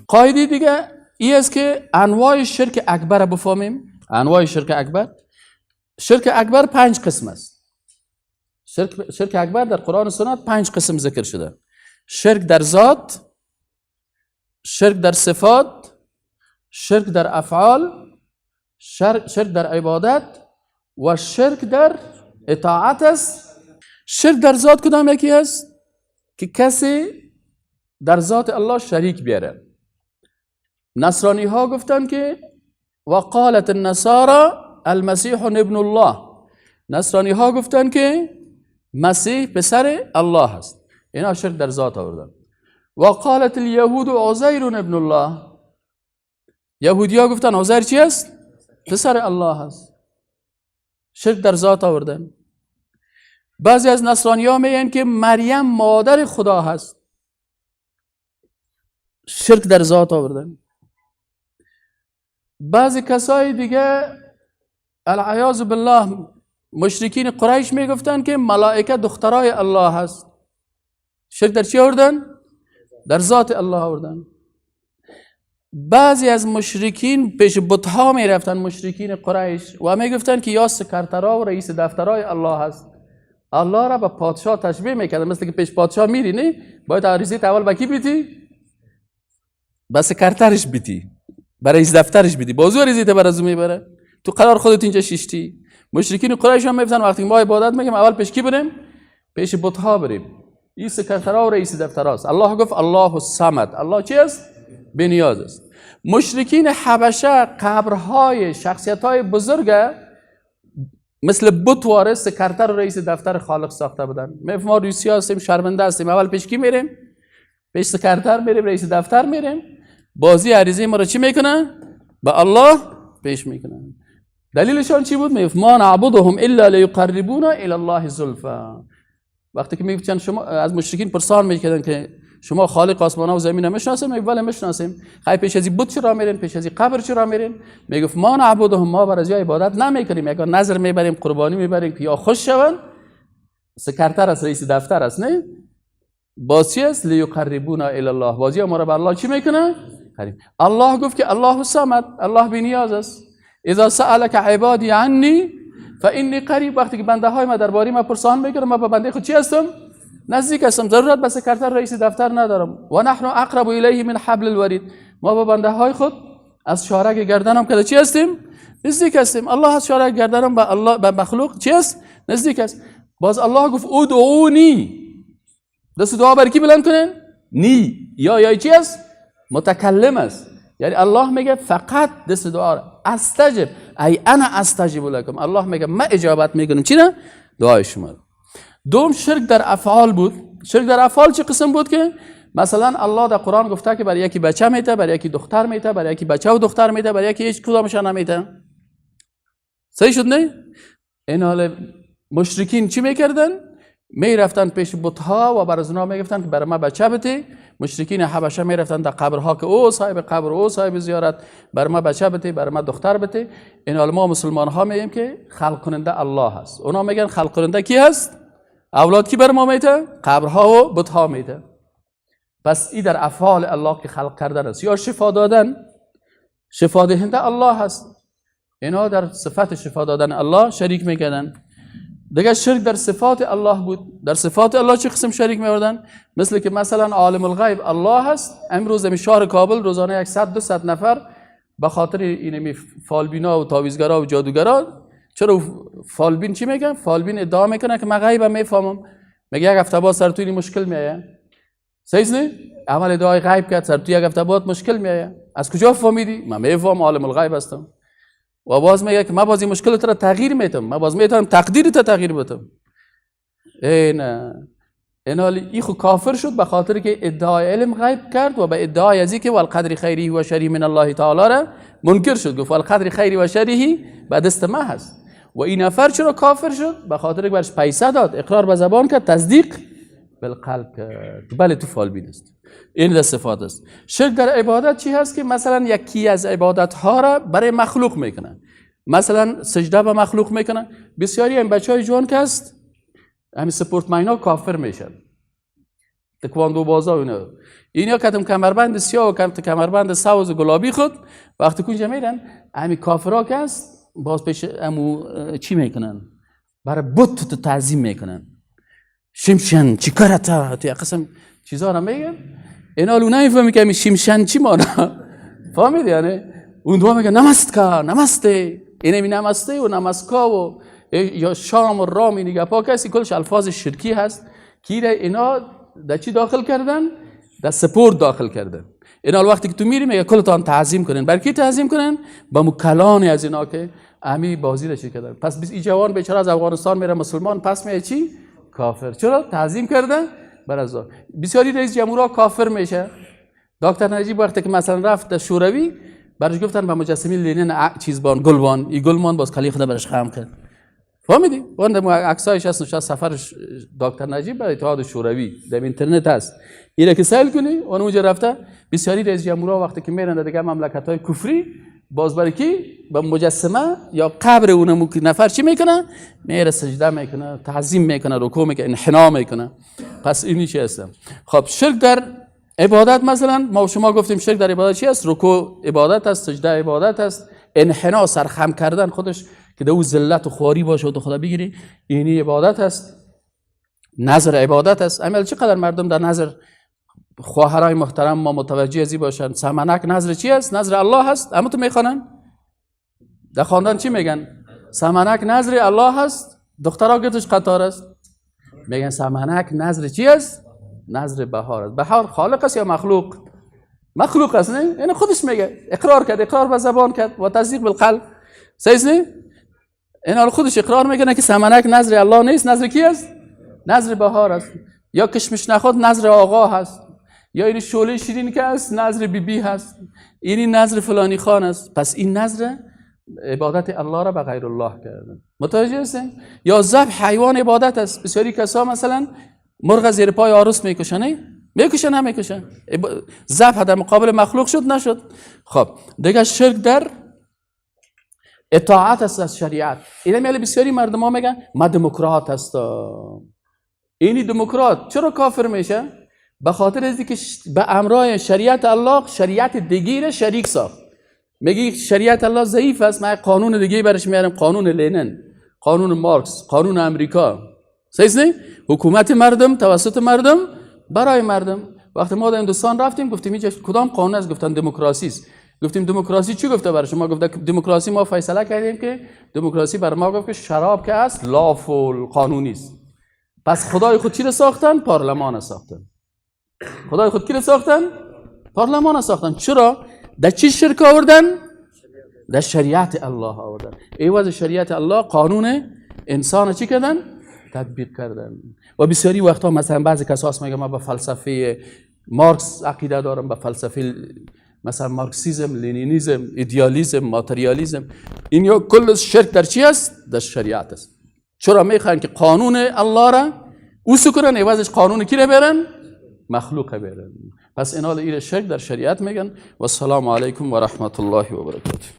قاعده دیگه این است که انواع شرک اکبر بفهمیم. انواع شرک اکبر، شرک اکبر 5 قسم است. شرک اکبر در قرآن و سنت 5 قسم ذکر شده: شرک در ذات، شرک در صفات، شرک در افعال، شرک در عبادت و شرک در اطاعت است. شرک در ذات کدام یکی است؟ که کسی در ذات الله شریک بیاره. نصرانی ها گفتن که وقالت النصارى المسیح ابن الله. نصرانی ها گفتن که مسیح پسر الله است. اینا شرک در ذات آوردن. وقالت اليهود عزیر ابن الله. یهودی ها گفتن عزیر چی است؟ پسر الله است. شرک در ذات آوردن. بعضی از نصرانی ها میگن که مریم مادر خدا هست. شرک در ذات آوردن. بعضی کسای دیگه العیاذ بالله مشرکین قریش میگفتن که ملائکه دخترای الله هست. شرک در چی آوردن؟ در ذات الله آوردن. بعضی از مشرکین پیش بت‌ها میرفتن، مشرکین قریش، و میگفتن که یا سکرترا و رئیس دفترای الله هست. الله را به پادشاه تشبیه میکردن، مثل که پیش پادشاه میری نه باید عریضه اول به کی بیتی؟ به سکرترش بیتی، به رئیس دفترش بیتی، بازو عریضه برازو میبره. تو قرار خودت اینجا شیشتی. مشرکین قریش هم میگفتن وقتی ما عبادت میگیم اول پیش کی بریم؟ پیش بت‌ها بریم. این سکرترا و رئیس دفتراست. الله گفت الله الصمد. الله چی است؟ بی‌نیاز است. مشرکین حبشه قبرهای شخصیت‌های بزرگ مثل بت وارث سکرتر و رئیس دفتر خالق ساخته بودن. ما روسیا هستیم، شرمنده هستیم، اول پیش کی میریم؟ پیش سکرتر میریم، رئیس دفتر میریم. بازی عریضه ما رو چی میکنن؟ به الله پیش میکنن. دلیلشان چی بود؟ میگفت ما نعبدهم الا لیقربونا الی الله زلفا. وقتی که میگفتن شما از مشرکین پرسان میکردن که شما خالق آسمان و زمین رو میشناسید؟ میگفت بله میشناسیم. خیلی پیش از این بت چرا میرین؟ پیش از این قبر چرا میرین؟ میگفت ما نعبدهم، ما بر از عبادت نمیکنیم، اگر نظر میبریم، قربانی میبریم که یا خوش شون، سکرتر است، رئیس دفتر است، نه بازی است لیقربونا الی الله، بازی ما رو به الله چی میکنه؟ الله گفت که الله الصمد، الله بی‌نیاز است. اذا سألك عبادی عنی فانی قریب. وقتی که بنده های ما درباره ما پرسان میکنه، ما به بنده خود چی هستم؟ نزدیک هستم. ضرورت به سکرتر رئیس دفتر ندارم. و نحن اقرب الیه من حبل الورید. ما با بنده های خود از شارک گردنم که چی هستیم؟ نزدیک هستیم. الله از شارک گردنم به الله، به مخلوق چی است؟ نزدیک است. باز الله گفت ادعونی. دست دعا بر کی بلند کنین؟ نی یا چی است؟ متکلم است. یعنی الله میگه فقط دست دعا استجب، ای انا استجب لكم. الله میگه من اجابت میکنم چی نه؟ دعای شما. دوم شرک در افعال بود. شرک در افعال چه قسم بود؟ که مثلا الله در قرآن گفته که برای یکی بچه میته، برای یکی دختر میته، برای یکی بچه و دختر میته، برای یکی هیچ کدامش نمیته. صحیح شد نه؟ این حال مشرکین چی میکردن؟ میرفتن پیش بت‌ها و بر از اونها میگفتن که برای ما بچه بده. مشرکین حبشه میرفتن در قبرها که او صاحب قبر، او صاحب زیارت، برای ما بچه بده، برای ما دختر بده. این حال ما مسلمان ها میگیم که خلق کننده الله هست. اونا میگن خلق کننده کی هست؟ اولاد کی بر ما میته؟ قبرها و بت‌ها میته. پس این در افعال الله که خلق کردن است. یا شفا دادن، شفا دهنده الله هست. اینا در صفت شفا دادن الله شریک میکردن. دیگه شرک در صفات الله بود. در صفات الله چه قسم شریک میوردن؟ مثل که مثلا عالم الغیب الله هست. امروز در شهر کابل روزانه 100-200 نفر به خاطر اینمی فالبینا و تعویضگرا و جادوگرا، چرا فالبین چی میگن؟ فالبین ادعا میکنه که من غیبم میفهمم. میگه یک هفته بعد سر تو این مشکل میایه. صحیح نه؟ عمل ادعای غیب کرد، سر تو یک هفته بعد مشکل میایه. از کجا فهمیدی؟ من میفهمم، عالم الغیب هستم. و باز میگه که من باز این مشکل را تغییر میتم، من باز میتونم تقدیر تا تغییر بدم. این حال این خود کافر شد به خاطر که ادعای علم غیب کرد و به ادعای ازی که والقدر خیری و شری من الله تعالی را منکر شد. گفت والقدر خیری و شری به دست ما هست. و این نفر چرا کافر شد؟ به خاطر که برش پیسه داد، اقرار به زبان کرد، تصدیق بالقلب کرد. بله تو فالبین است. این در صفات است. شرک در عبادت چی هست؟ که مثلا یکی از عبادت ها را برای مخلوق میکنن. مثلا سجده به مخلوق میکنن. بسیاری این بچهای جوان که هست همین سپورت ماینا کافر میشن. تکواندو بازا و اینا کتم کمربند سیاه و کمربند سبز گلابی خود وقتی کنجا میرن همین کافرها که هست باز پیش امو چی میکنن برای بت تو تعظیم میکنن شمشن چی کارتا تو قسم چیزا رو میگن اینا لو نمیفهمی که شمشن چی مانا فهمیدی یعنی اون دو میگن نمستکا نمسته اینه می نمسته و نمسکا و یا شام و رام نگه پا کسی کلش الفاظ شرکی هست که اینا در چی داخل کردن در سپورت داخل کردن اینا وقتی که تو میری میگه کلتان تعظیم کنن برای کی تعظیم کنن با مکلانی از اینا که امی بازی داشته کردن پس این جوان بیچاره از افغانستان میره مسلمان پس میگه چی کافر چرا تعظیم کرده بر از بسیاری رئیس جمهورها کافر میشه دکتر نجیب وقتی که مثلا رفت شوروی برش گفتن با مجسمه لنین چیزبان گلبان این گلبان باز کلی خدا برش خام کرد فهمیدی اون عکسایش هست نشست سفرش دکتر نجیب برای اتحاد شوروی در اینترنت هست اینا که سائل کنی اون اونجا رفته بسیاری رئیس جمهورها وقتی که میرن دیگه مملکت‌های کفری باز برای کی با مجسمه یا قبر اونم که نفر چی میکنه میره سجده میکنه تعظیم میکنه رکوع میکنه انحنا میکنه پس اینی چی هست خب شرک در عبادت مثلا ما شما گفتیم شرک در عبادت چی است رکوع عبادت است سجده عبادت است انحنا سرخم کردن خودش که دو ذلت و خواری باشه و تو خدا بگیری اینی عبادت است نظر عبادت است عمل چقدر مردم در نظر خواهرای محترم ما متوجه ازی باشن سمنک نظر چی است نظر الله هست اما تو میخوانن در خواندن چی میگن سمنک نظر الله هست دخترها گتش قطار است میگن سمنک نظر چی است نظر بهار است بهار خالق است یا مخلوق مخلوق است نه یعنی خودش میگه اقرار کرد اقرار به زبان کرد و تصدیق بالقلب صحیح نه اینا خودش اقرار میکنه که سمنک نظر الله نیست نظر کی است نظر بهار است یا کشمش نخود نظر آقا هست یا این شعله شیرین که است نظر بی هست این نظر فلانی خان است پس این نظر عبادت الله را به غیر الله کردن متوجه هستین یا ذبح حیوان عبادت است بسیاری کسا مثلا مرغ زیر پای عروس میکشن میکشن هم میکشن ذبح در مقابل مخلوق شد نشد خب دیگه شرک در اطاعت است از شریعت این میل بسیاری مردم ها میگن ما دموکرات هستم اینی دموکرات چرا کافر میشه به خاطر از اینکه به امرای شریعت الله شریعت دیگه را شریک ساخت میگی شریعت الله ضعیف است من قانون دیگه برش میارم قانون لنین قانون مارکس قانون امریکا صحیح نه حکومت مردم توسط مردم برای مردم وقتی ما در هندوستان رفتیم گفتیم اینجا کدام قانون است گفتن دموکراسی است گفتیم دموکراسی چی گفته برای شما گفت دموکراسی ما فیصله کردیم که دموکراسی برای ما گفت که شراب که است لافول قانونی است پس خدای خود چی را ساختن پارلمان ساختن خدای خود کی را ساختن پارلمان ساختن چرا در چی شرک آوردن در شریعت الله آوردن ایواز شریعت الله قانون انسان چی کردن تطبیق کردن و بسیاری وقتا مثلا بعضی کسا میگن ما به فلسفه مارکس عقیده دارم به فلسفه مثلا مارکسیزم لنینیزم ایدئالیسم ماتریالیسم این یا کل شرک در چی است در شریعت است چرا میخوان که قانون الله را اوسو کنن ایوازش قانون کی را برن مخلوق بیرن پس اینا ایره شرک در شریعت میگن و السلام علیکم و رحمت الله و برکاته